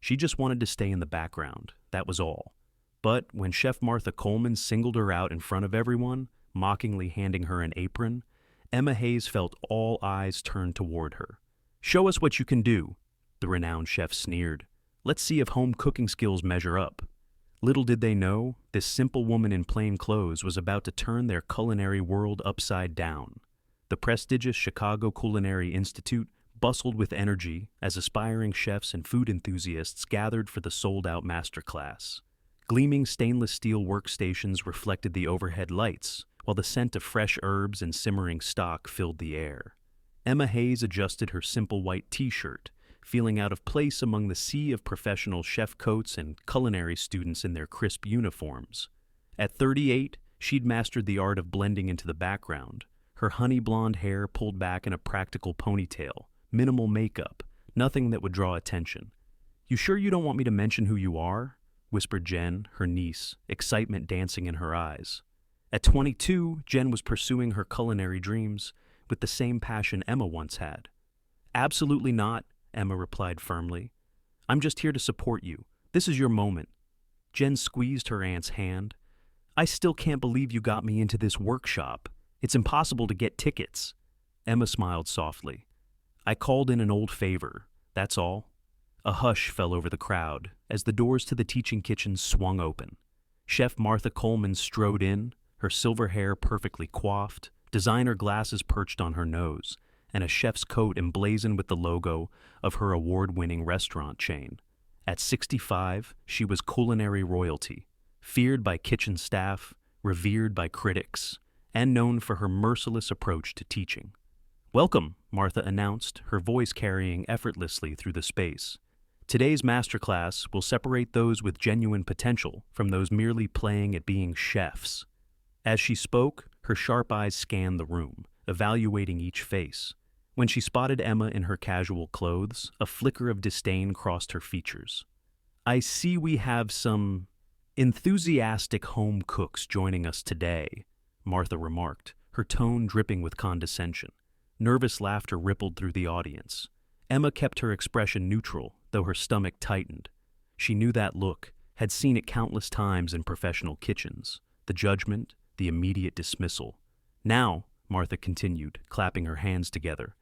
She just wanted to stay in the background, that was all. But when Chef Martha Coleman singled her out in front of everyone, mockingly handing her an apron, Emma Hayes felt all eyes turned toward her. "Show us what you can do," the renowned chef sneered. "Let's see if home cooking skills measure up." Little did they know, this simple woman in plain clothes was about to turn their culinary world upside down. The prestigious Chicago Culinary Institute bustled with energy as aspiring chefs and food enthusiasts gathered for the sold-out masterclass. Gleaming stainless steel workstations reflected the overhead lights, while the scent of fresh herbs and simmering stock filled the air. Emma Hayes adjusted her simple white t-shirt, feeling out of place among the sea of professional chef coats and culinary students in their crisp uniforms. At 38, she'd mastered the art of blending into the background, her honey blonde hair pulled back in a practical ponytail, minimal makeup, nothing that would draw attention. "You sure you don't want me to mention who you are?" whispered Jen, her niece, excitement dancing in her eyes. At 22, Jen was pursuing her culinary dreams with the same passion Emma once had. "Absolutely not," Emma replied firmly. "I'm just here to support you. This is your moment." Jen squeezed her aunt's hand. "I still can't believe you got me into this workshop. It's impossible to get tickets." Emma smiled softly. "I called in an old favor, that's all." A hush fell over the crowd as the doors to the teaching kitchen swung open. Chef Martha Coleman strode in, her silver hair perfectly coiffed, designer glasses perched on her nose, and a chef's coat emblazoned with the logo of her award-winning restaurant chain. At 65, she was culinary royalty, feared by kitchen staff, revered by critics, and known for her merciless approach to teaching. "Welcome," Martha announced, her voice carrying effortlessly through the space. "Today's masterclass will separate those with genuine potential from those merely playing at being chefs." As she spoke, her sharp eyes scanned the room, evaluating each face. When she spotted Emma in her casual clothes, a flicker of disdain crossed her features. "I see we have some enthusiastic home cooks joining us today," Martha remarked, her tone dripping with condescension. Nervous laughter rippled through the audience. Emma kept her expression neutral, though her stomach tightened. She knew that look, had seen it countless times in professional kitchens. The judgment, the immediate dismissal. "Now," Martha continued, clapping her hands together,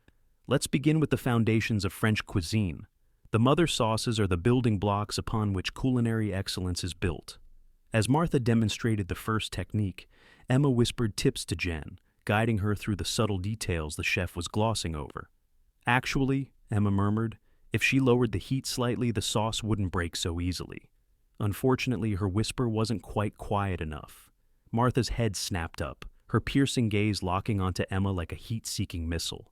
"let's begin with the foundations of French cuisine. The mother sauces are the building blocks upon which culinary excellence is built." As Martha demonstrated the first technique, Emma whispered tips to Jen, guiding her through the subtle details the chef was glossing over. "Actually," Emma murmured, "if she lowered the heat slightly, the sauce wouldn't break so easily." Unfortunately, her whisper wasn't quite quiet enough. Martha's head snapped up, her piercing gaze locking onto Emma like a heat-seeking missile.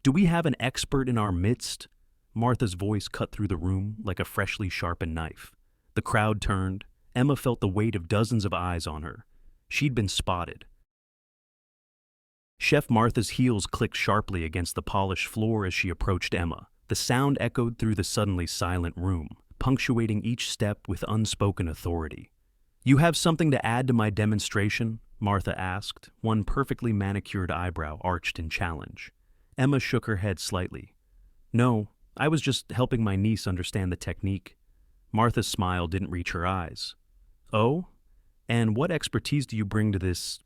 "Do we have an expert in our midst?" Martha's voice cut through the room like a freshly sharpened knife. The crowd turned. Emma felt the weight of dozens of eyes on her. She'd been spotted. Chef Martha's heels clicked sharply against the polished floor as she approached Emma. The sound echoed through the suddenly silent room, punctuating each step with unspoken authority. "You have something to add to my demonstration?" Martha asked, one perfectly manicured eyebrow arched in challenge. Emma shook her head slightly. "No, I was just helping my niece understand the technique." Martha's smile didn't reach her eyes. "Oh? And what expertise do you bring to this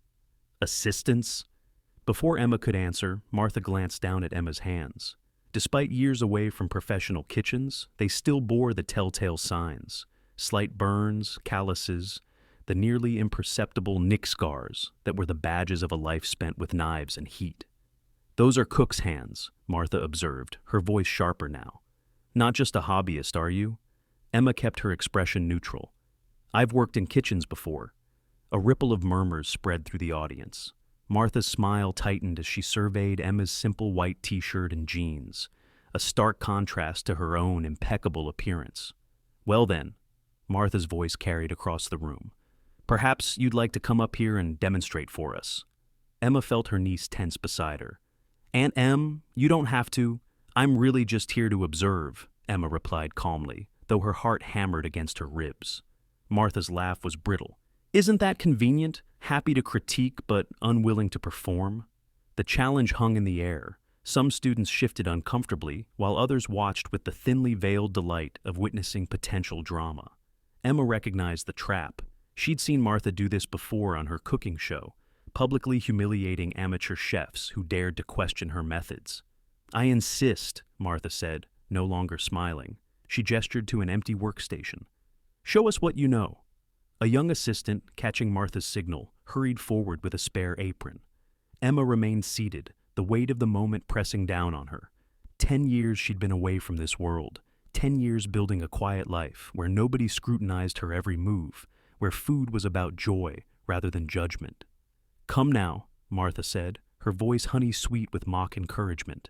assistance?" Before Emma could answer, Martha glanced down at Emma's hands. Despite years away from professional kitchens, they still bore the telltale signs: slight burns, calluses, the nearly imperceptible nick scars that were the badges of a life spent with knives and heat. "Those are cook's hands," Martha observed, her voice sharper now. "Not just a hobbyist, are you?" Emma kept her expression neutral. "I've worked in kitchens before." A ripple of murmurs spread through the audience. Martha's smile tightened as she surveyed Emma's simple white t-shirt and jeans, a stark contrast to her own impeccable appearance. "Well then," Martha's voice carried across the room, "perhaps you'd like to come up here and demonstrate for us." Emma felt her niece tense beside her. "Aunt Em, you don't have to. I'm really just here to observe," Emma replied calmly, though her heart hammered against her ribs. Martha's laugh was brittle. "Isn't that convenient? Happy to critique but unwilling to perform?" The challenge hung in the air, Some students shifted uncomfortably, while others watched with the thinly veiled delight of witnessing potential drama. Emma recognized the trap. She'd seen Martha do this before on her cooking show, publicly humiliating amateur chefs who dared to question her methods. "I insist," Martha said, no longer smiling. She gestured to an empty workstation. "Show us what you know." A young assistant, catching Martha's signal, hurried forward with a spare apron. Emma remained seated, the weight of the moment pressing down on her. 10 years she'd been away from this world. 10 years building a quiet life where nobody scrutinized her every move, where food was about joy rather than judgment. "Come now," Martha said, her voice honey-sweet with mock encouragement.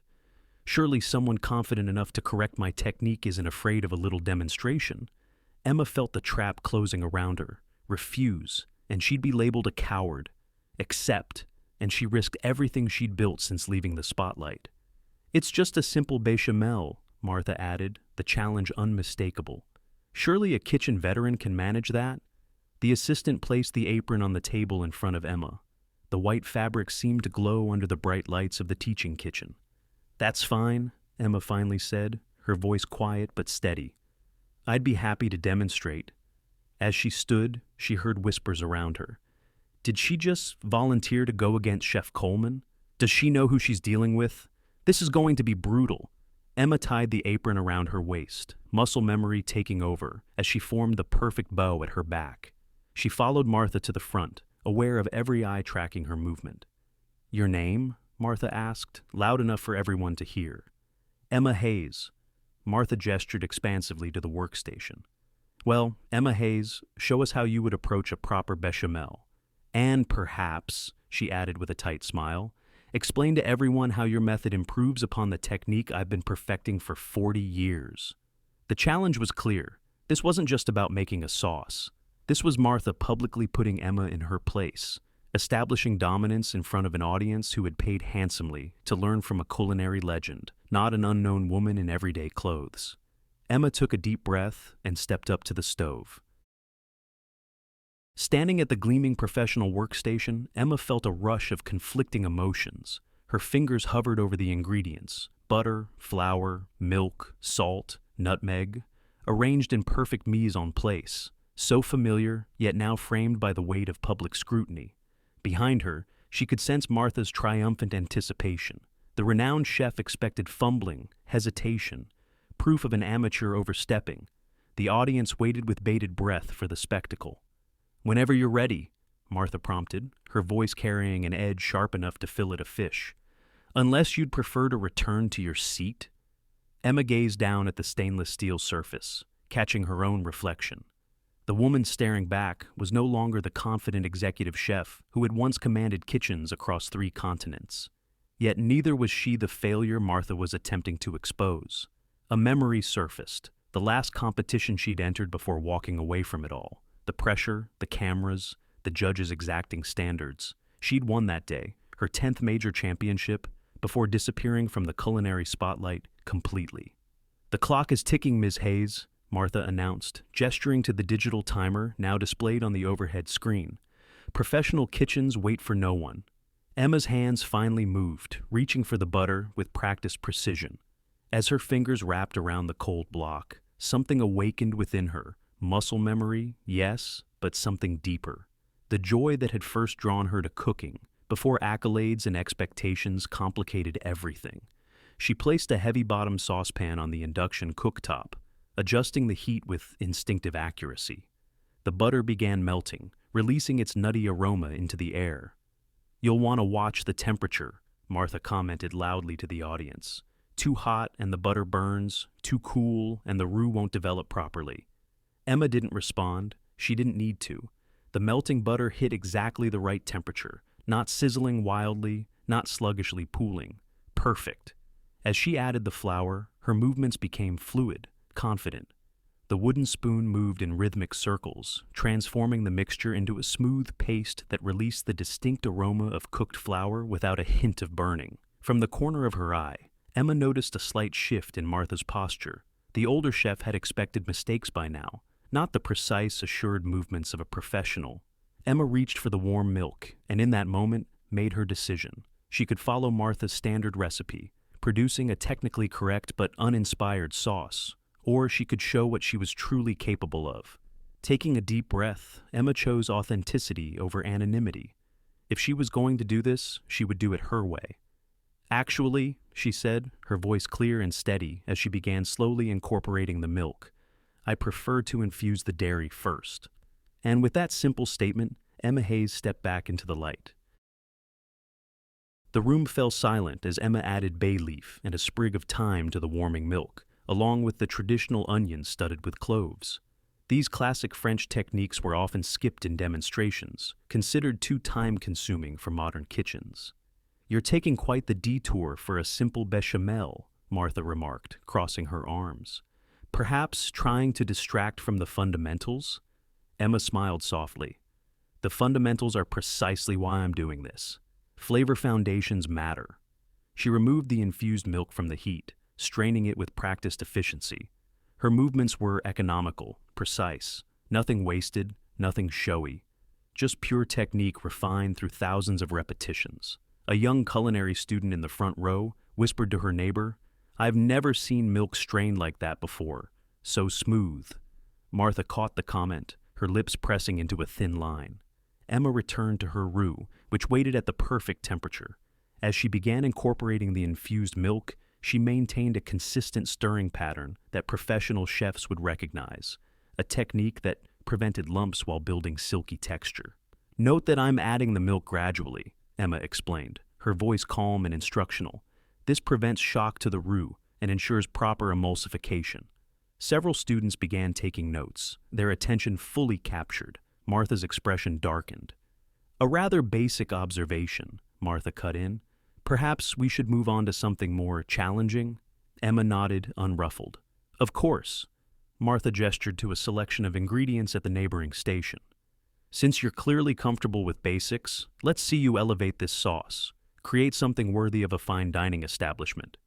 Surely someone confident enough to correct my technique isn't afraid of a little demonstration. Emma felt the trap closing around her. Refuse, and she'd be labeled a coward. Accept, and she risked everything she'd built since leaving the spotlight. "It's just a simple bechamel," Martha added, the challenge unmistakable. "Surely a kitchen veteran can manage that?" The assistant placed the apron on the table in front of Emma. The white fabric seemed to glow under the bright lights of the teaching kitchen. "That's fine," Emma finally said, her voice quiet but steady. "I'd be happy to demonstrate." As she stood, she heard whispers around her. Did she just volunteer to go against Chef Coleman? Does she know who she's dealing with? This is going to be brutal. Emma tied the apron around her waist, muscle memory taking over as she formed the perfect bow at her back. She followed Martha to the front, aware of every eye tracking her movement. "Your name?" Martha asked, loud enough for everyone to hear. "Emma Hayes." Martha gestured expansively to the workstation. "Well, Emma Hayes, show us how you would approach a proper bechamel. And perhaps," she added with a tight smile, "explain to everyone how your method improves upon the technique I've been perfecting for 40 years. The challenge was clear. This wasn't just about making a sauce. This was Martha publicly putting Emma in her place, establishing dominance in front of an audience who had paid handsomely to learn from a culinary legend, not an unknown woman in everyday clothes. Emma took a deep breath and stepped up to the stove. Standing at the gleaming professional workstation, Emma felt a rush of conflicting emotions. Her fingers hovered over the ingredients: butter, flour, milk, salt, nutmeg, arranged in perfect mise en place, so familiar, yet now framed by the weight of public scrutiny. Behind her, she could sense Martha's triumphant anticipation. The renowned chef expected fumbling, hesitation, proof of an amateur overstepping. The audience waited with bated breath for the spectacle. "Whenever you're ready," Martha prompted, her voice carrying an edge sharp enough to fillet a fish. "Unless you'd prefer to return to your seat?" Emma gazed down at the stainless steel surface, catching her own reflection. The woman staring back was no longer the confident executive chef who had once commanded kitchens across 3 continents. Yet neither was she the failure Martha was attempting to expose. A memory surfaced, the last competition she'd entered before walking away from it all. The pressure, the cameras, the judges' exacting standards. She'd won that day, her 10th major championship, before disappearing from the culinary spotlight completely. "The clock is ticking, Ms. Hayes," Martha announced, gesturing to the digital timer now displayed on the overhead screen. "Professional kitchens wait for no one." Emma's hands finally moved, reaching for the butter with practiced precision. As her fingers wrapped around the cold block, something awakened within her. Muscle memory, yes, but something deeper. The joy that had first drawn her to cooking, before accolades and expectations complicated everything. She placed a heavy-bottomed saucepan on the induction cooktop, adjusting the heat with instinctive accuracy. The butter began melting, releasing its nutty aroma into the air. "You'll want to watch the temperature," Martha commented loudly to the audience. "Too hot and the butter burns, too cool and the roux won't develop properly." Emma didn't respond. She didn't need to. The melting butter hit exactly the right temperature, not sizzling wildly, not sluggishly pooling. Perfect. As she added the flour, her movements became fluid, confident. The wooden spoon moved in rhythmic circles, transforming the mixture into a smooth paste that released the distinct aroma of cooked flour without a hint of burning. From the corner of her eye, Emma noticed a slight shift in Martha's posture. The older chef had expected mistakes by now, not the precise, assured movements of a professional. Emma reached for the warm milk, and in that moment, made her decision. She could follow Martha's standard recipe, producing a technically correct but uninspired sauce, or she could show what she was truly capable of. Taking a deep breath, Emma chose authenticity over anonymity. If she was going to do this, she would do it her way. Actually, she said, her voice clear and steady as she began slowly incorporating the milk, I prefer to infuse the dairy first. And with that simple statement, Emma Hayes stepped back into the light. The room fell silent as Emma added bay leaf and a sprig of thyme to the warming milk, along with the traditional onions studded with cloves. These classic French techniques were often skipped in demonstrations, considered too time-consuming for modern kitchens. You're taking quite the detour for a simple bechamel, Martha remarked, crossing her arms. Perhaps trying to distract from the fundamentals? Emma smiled softly. The fundamentals are precisely why I'm doing this. Flavor foundations matter. She removed the infused milk from the heat, straining it with practiced efficiency. Her movements were economical, precise, nothing wasted, nothing showy. Just pure technique refined through thousands of repetitions. A young culinary student in the front row whispered to her neighbor, I've never seen milk strained like that before. So smooth. Martha caught the comment, her lips pressing into a thin line. Emma returned to her roux, which waited at the perfect temperature. As she began incorporating the infused milk, she maintained a consistent stirring pattern that professional chefs would recognize, a technique that prevented lumps while building silky texture. Note that I'm adding the milk gradually, Emma explained, her voice calm and instructional. This prevents shock to the roux and ensures proper emulsification. Several students began taking notes, their attention fully captured. Martha's expression darkened. A rather basic observation, Martha cut in. Perhaps we should move on to something more challenging? Emma nodded, unruffled. Of course. Martha gestured to a selection of ingredients at the neighboring station. Since you're clearly comfortable with basics, let's see you elevate this sauce. Create something worthy of a fine dining establishment.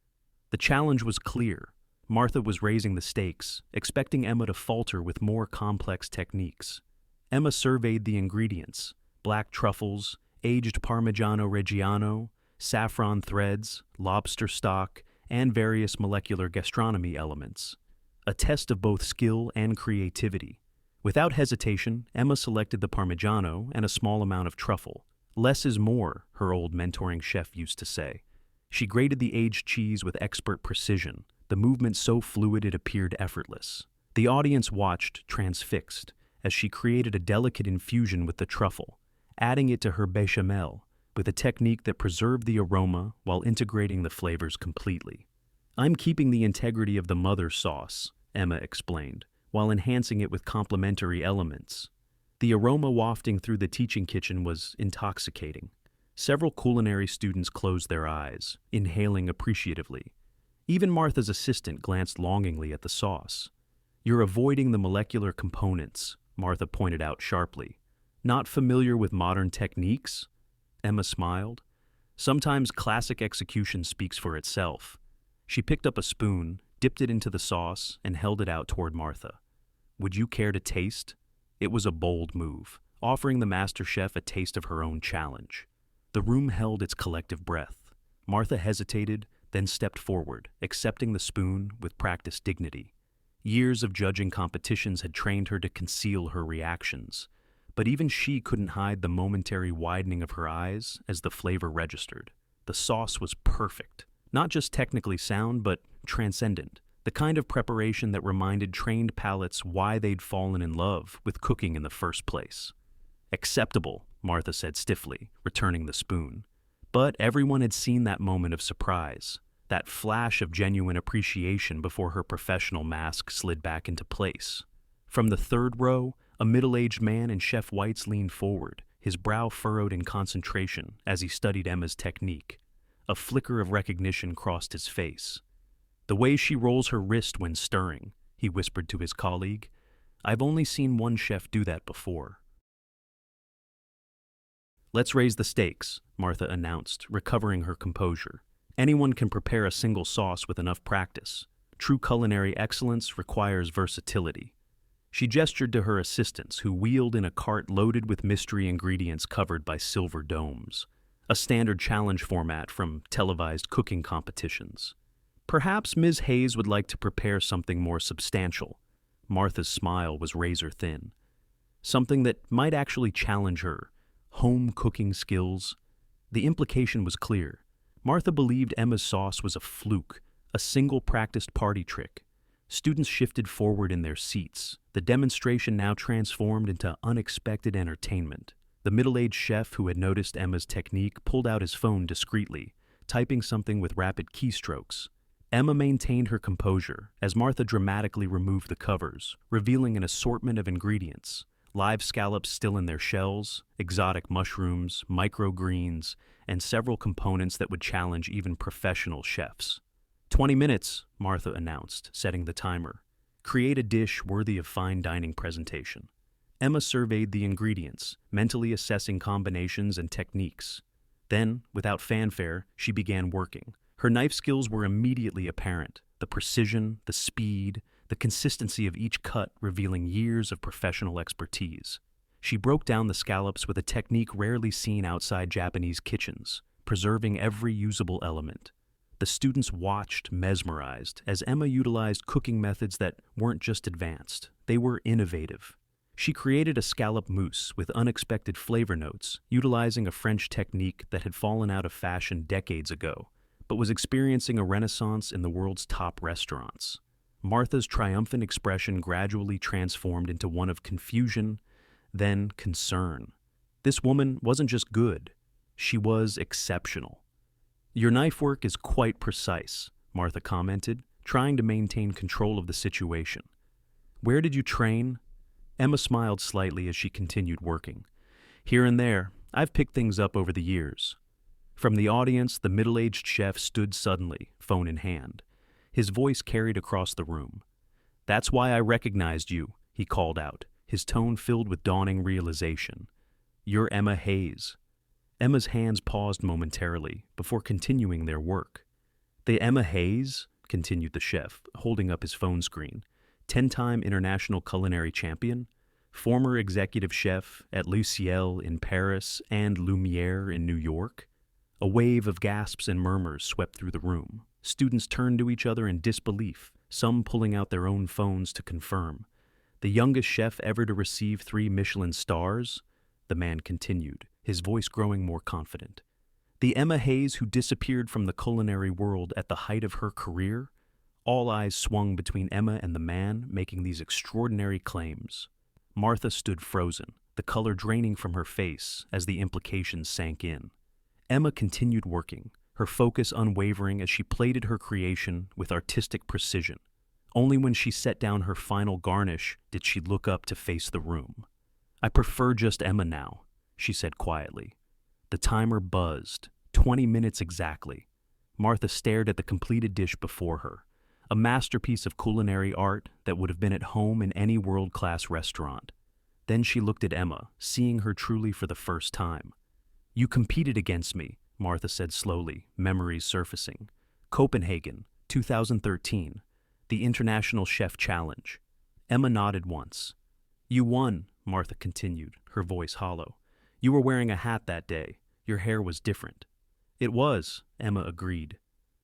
The challenge was clear. Martha was raising the stakes, expecting Emma to falter with more complex techniques. Emma surveyed the ingredients: black truffles, aged Parmigiano Reggiano, saffron threads, lobster stock, and various molecular gastronomy elements. A test of both skill and creativity. Without hesitation, Emma selected the Parmigiano and a small amount of truffle. Less is more, her old mentoring chef used to say. She grated the aged cheese with expert precision, the movement so fluid it appeared effortless. The audience watched, transfixed, as she created a delicate infusion with the truffle, adding it to her bechamel, with a technique that preserved the aroma while integrating the flavors completely. I'm keeping the integrity of the mother sauce, Emma explained, while enhancing it with complementary elements. The aroma wafting through the teaching kitchen was intoxicating. Several culinary students closed their eyes, inhaling appreciatively. Even Martha's assistant glanced longingly at the sauce. You're avoiding the molecular components, Martha pointed out sharply. Not familiar with modern techniques? Emma smiled. Sometimes classic execution speaks for itself. She picked up a spoon, dipped it into the sauce, and held it out toward Martha. Would you care to taste? It was a bold move, offering the master chef a taste of her own challenge. The room held its collective breath. Martha hesitated, then stepped forward, accepting the spoon with practiced dignity. Years of judging competitions had trained her to conceal her reactions, but even she couldn't hide the momentary widening of her eyes as the flavor registered. The sauce was perfect, not just technically sound, but transcendent, the kind of preparation that reminded trained palates why they'd fallen in love with cooking in the first place. Acceptable, Martha said stiffly, returning the spoon. But everyone had seen that moment of surprise, that flash of genuine appreciation before her professional mask slid back into place. From the third row, a middle-aged man in Chef White's leaned forward, his brow furrowed in concentration as he studied Emma's technique. A flicker of recognition crossed his face. The way she rolls her wrist when stirring, he whispered to his colleague. I've only seen one chef do that before. Let's raise the stakes, Martha announced, recovering her composure. Anyone can prepare a single sauce with enough practice. True culinary excellence requires versatility. She gestured to her assistants, who wheeled in a cart loaded with mystery ingredients covered by silver domes. a standard challenge format from televised cooking competitions. Perhaps Ms. Hayes would like to prepare something more substantial. Martha's smile was razor thin. Something that might actually challenge her home cooking skills. The implication was clear. Martha believed Emma's sauce was a fluke, a single practiced party trick. Students shifted forward in their seats, the demonstration now transformed into unexpected entertainment. The middle-aged chef who had noticed Emma's technique pulled out his phone discreetly, typing something with rapid keystrokes. Emma maintained her composure as Martha dramatically removed the covers, revealing an assortment of ingredients: live scallops still in their shells, exotic mushrooms, microgreens, and several components that would challenge even professional chefs. 20 minutes, Martha announced, setting the timer. Create a dish worthy of fine dining presentation. Emma surveyed the ingredients, mentally assessing combinations and techniques. Then, without fanfare, she began working. Her knife skills were immediately apparent, the precision, the speed, the consistency of each cut revealing years of professional expertise. She broke down the scallops with a technique rarely seen outside Japanese kitchens, preserving every usable element. The students watched, mesmerized, as Emma utilized cooking methods that weren't just advanced, they were innovative. She created a scallop mousse with unexpected flavor notes, utilizing a French technique that had fallen out of fashion decades ago, but was experiencing a renaissance in the world's top restaurants. Martha's triumphant expression gradually transformed into one of confusion, then concern. This woman wasn't just good, she was exceptional. Your knife work is quite precise, Martha commented, trying to maintain control of the situation. Where did you train? Emma smiled slightly as she continued working. Here and there, I've picked things up over the years. From the audience, the middle-aged chef stood suddenly, phone in hand. His voice carried across the room. That's why I recognized you, he called out, his tone filled with dawning realization. You're Emma Hayes. Emma's hands paused momentarily before continuing their work. The Emma Hayes, continued the chef, holding up his phone screen, 10-time international culinary champion, former executive chef at Le Ciel in Paris and Lumiere in New York. A wave of gasps and murmurs swept through the room. Students turned to each other in disbelief, some pulling out their own phones to confirm. The youngest chef ever to receive 3 Michelin stars? The man continued, his voice growing more confident. The Emma Hayes who disappeared from the culinary world at the height of her career? All eyes swung between Emma and the man making these extraordinary claims. Martha stood frozen, the color draining from her face as the implications sank in. Emma continued working, her focus unwavering as she plated her creation with artistic precision. Only when she set down her final garnish did she look up to face the room. I prefer just Emma now, she said quietly. The timer buzzed, 20 minutes exactly. Martha stared at the completed dish before her, a masterpiece of culinary art that would have been at home in any world-class restaurant. Then she looked at Emma, seeing her truly for the first time. You competed against me, Martha said slowly, memories surfacing. Copenhagen, 2013, the International Chef Challenge. Emma nodded once. You won, Martha continued, her voice hollow. You were wearing a hat that day. Your hair was different. It was, Emma agreed.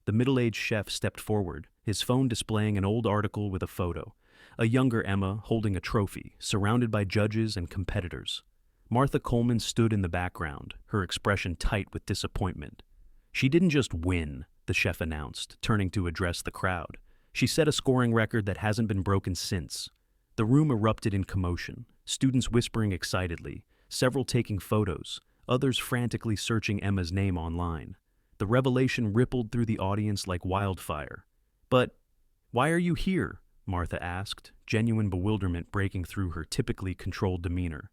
The middle-aged chef stepped forward, his phone displaying an old article with a photo. A younger Emma holding a trophy, surrounded by judges and competitors. Martha Coleman stood in the background, her expression tight with disappointment. She didn't just win, the chef announced, turning to address the crowd. She set a scoring record that hasn't been broken since. The room erupted in commotion, students whispering excitedly, several taking photos, others frantically searching Emma's name online. The revelation rippled through the audience like wildfire. But why are you here? Martha asked, genuine bewilderment breaking through her typically controlled demeanor.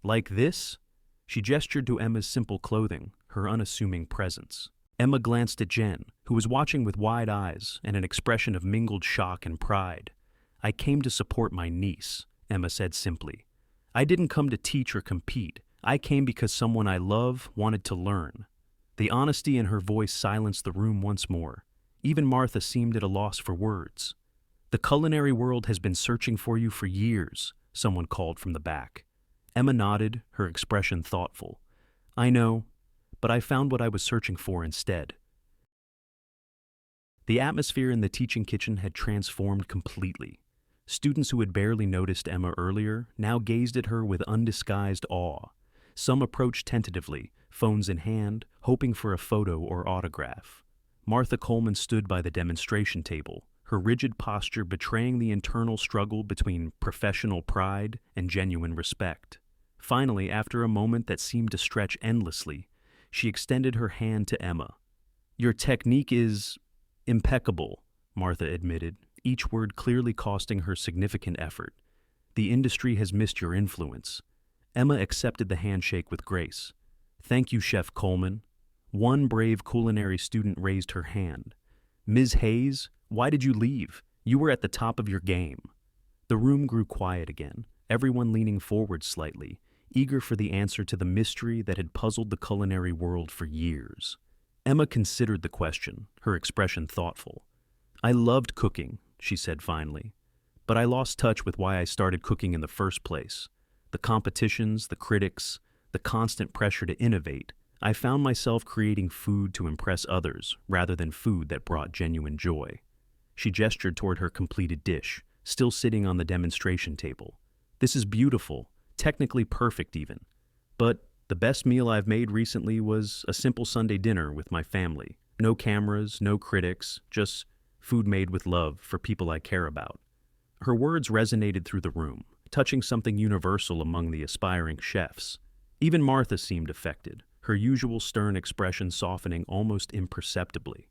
Like this? She gestured to Emma's simple clothing, her unassuming presence. Emma glanced at Jen, who was watching with wide eyes and an expression of mingled shock and pride. I came to support my niece, Emma said simply. I didn't come to teach or compete. I came because someone I love wanted to learn. The honesty in her voice silenced the room once more. Even Martha seemed at a loss for words. The culinary world has been searching for you for years, someone called from the back. Emma nodded, her expression thoughtful. I know, but I found what I was searching for instead. The atmosphere in the teaching kitchen had transformed completely. Students who had barely noticed Emma earlier now gazed at her with undisguised awe. Some approached tentatively, phones in hand, hoping for a photo or autograph. Martha Coleman stood by the demonstration table, her rigid posture betraying the internal struggle between professional pride and genuine respect. Finally, after a moment that seemed to stretch endlessly, she extended her hand to Emma. "Your technique is impeccable," Martha admitted, each word clearly costing her significant effort. "The industry has missed your influence." Emma accepted the handshake with grace. "Thank you, Chef Coleman." One brave culinary student raised her hand. "Ms. Hayes, why did you leave? You were at the top of your game." The room grew quiet again, everyone leaning forward slightly, eager for the answer to the mystery that had puzzled the culinary world for years. Emma considered the question, her expression thoughtful. "I loved cooking," she said finally, "but I lost touch with why I started cooking in the first place. The competitions, the critics, the constant pressure to innovate. I found myself creating food to impress others rather than food that brought genuine joy." She gestured toward her completed dish, still sitting on the demonstration table. "This is beautiful, technically perfect even. But the best meal I've made recently was a simple Sunday dinner with my family. No cameras, no critics, just food made with love for people I care about." Her words resonated through the room, touching something universal among the aspiring chefs. Even Martha seemed affected, her usual stern expression softening almost imperceptibly.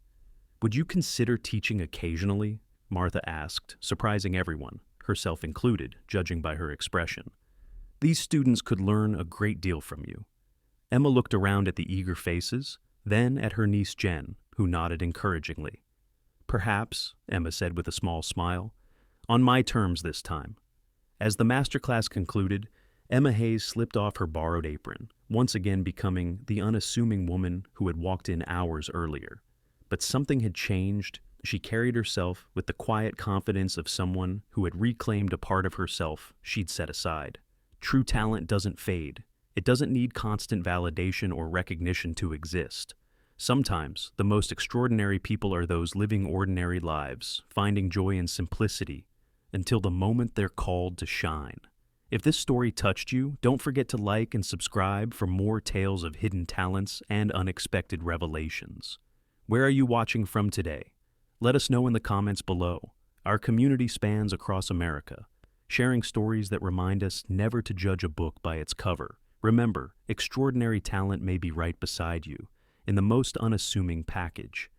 "Would you consider teaching occasionally?" Martha asked, surprising everyone, herself included, judging by her expression. "These students could learn a great deal from you." Emma looked around at the eager faces, then at her niece Jen, who nodded encouragingly. "Perhaps," Emma said with a small smile, "on my terms this time." As the masterclass concluded, Emma Hayes slipped off her borrowed apron, once again becoming the unassuming woman who had walked in hours earlier. But something had changed. She carried herself with the quiet confidence of someone who had reclaimed a part of herself she'd set aside. True talent doesn't fade. It doesn't need constant validation or recognition to exist. Sometimes, the most extraordinary people are those living ordinary lives, finding joy in simplicity, until the moment they're called to shine. If this story touched you, don't forget to like and subscribe for more tales of hidden talents and unexpected revelations. Where are you watching from today? Let us know in the comments below. Our community spans across America, sharing stories that remind us never to judge a book by its cover. Remember, extraordinary talent may be right beside you, in the most unassuming package.